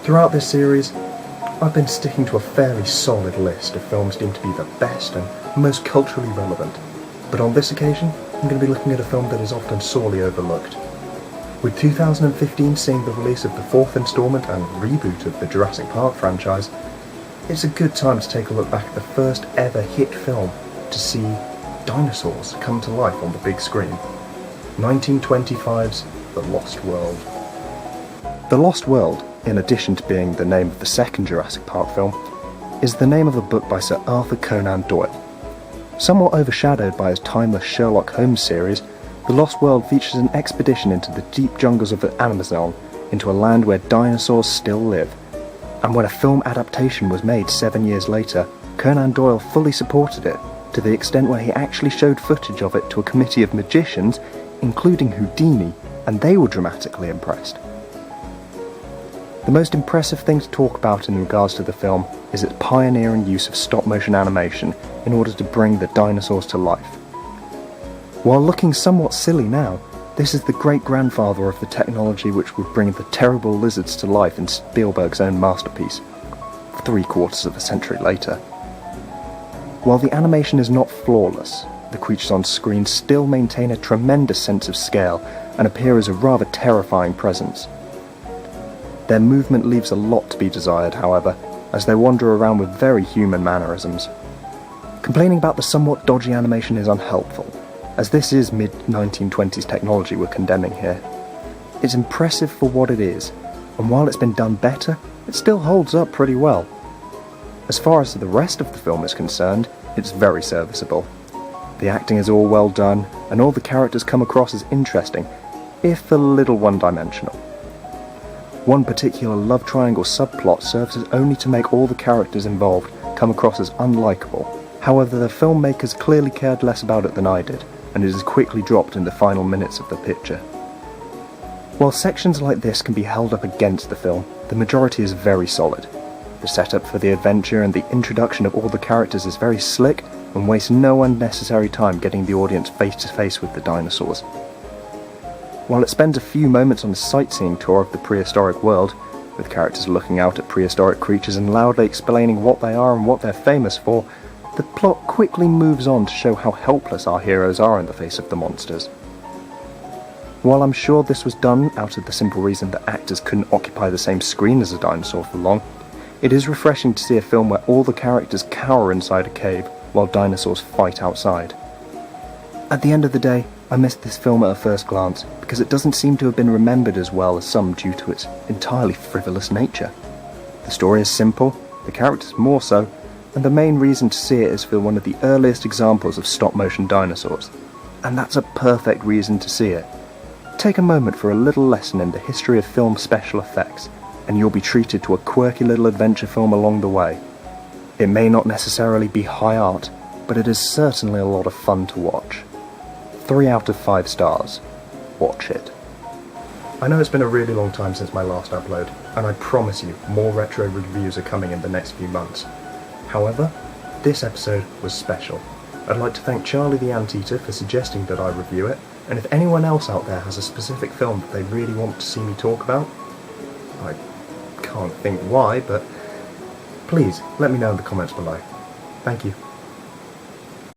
Throughout this series, I've been sticking to a fairly solid list of films deemed to be the best and most culturally relevant, but on this occasion, I'm going to be looking at a film that is often sorely overlooked. With 2015 seeing the release of the fourth instalment and reboot of the Jurassic Park franchise, it's a good time to take a look back at the first ever hit film to see dinosaurs come to life on the big screen. 1925's The Lost World. The Lost World, in addition to being the name of the second Jurassic Park film, is the name of a book by Sir Arthur Conan Doyle. Somewhat overshadowed by his timeless Sherlock Holmes series, The Lost World features an expedition into the deep jungles of the Amazon, into a land where dinosaurs still live. And when a film adaptation was made 7 years later, Conan Doyle fully supported it, to the extent where he actually showed footage of it to a committee of magicians, including Houdini, and they were dramatically impressed. The most impressive thing to talk about in regards to the film is its pioneering use of stop-motion animation in order to bring the dinosaurs to life. While looking somewhat silly now, this is the great-grandfather of the technology which would bring the terrible lizards to life in Spielberg's own masterpiece, 3/4 of a century later. While the animation is not flawless, the creatures on screen still maintain a tremendous sense of scale and appear as a rather terrifying presence. Their movement leaves a lot to be desired, however, as they wander around with very human mannerisms. Complaining about the somewhat dodgy animation is unhelpful, as this is mid-1920s technology we're condemning here. It's impressive for what it is, and while it's been done better, it still holds up pretty well. As far as the rest of the film is concerned, it's very serviceable. The acting is all well done, and all the characters come across as interesting, if a little one-dimensional. One particular love triangle subplot serves as only to make all the characters involved come across as unlikable. However, the filmmakers clearly cared less about it than I did, and it is quickly dropped in the final minutes of the picture. While sections like this can be held up against the film, the majority is very solid. The setup for the adventure and the introduction of all the characters is very slick and wastes no unnecessary time getting the audience face to face with the dinosaurs. While it spends a few moments on a sightseeing tour of the prehistoric world, with characters looking out at prehistoric creatures and loudly explaining what they are and what they're famous for, the plot quickly moves on to show how helpless our heroes are in the face of the monsters. While I'm sure this was done out of the simple reason that actors couldn't occupy the same screen as a dinosaur for long, it is refreshing to see a film where all the characters cower inside a cave while dinosaurs fight outside. At the end of the day, I missed this film at a first glance because it doesn't seem to have been remembered as well as some due to its entirely frivolous nature. The story is simple, the characters more so, and the main reason to see it is for one of the earliest examples of stop-motion dinosaurs. And that's a perfect reason to see it. Take a moment for a little lesson in the history of film special effects, and you'll be treated to a quirky little adventure film along the way. It may not necessarily be high art, but it is certainly a lot of fun to watch. 3 out of 5 stars. Watch it. I know it's been a really long time since my last upload, and I promise you more retro reviews are coming in the next few months. However, this episode was special. I'd like to thank Charlie the Anteater for suggesting that I review it, and if anyone else out there has a specific film that they really want to see me talk about, I can't think why, but please let me know in the comments below. Thank you.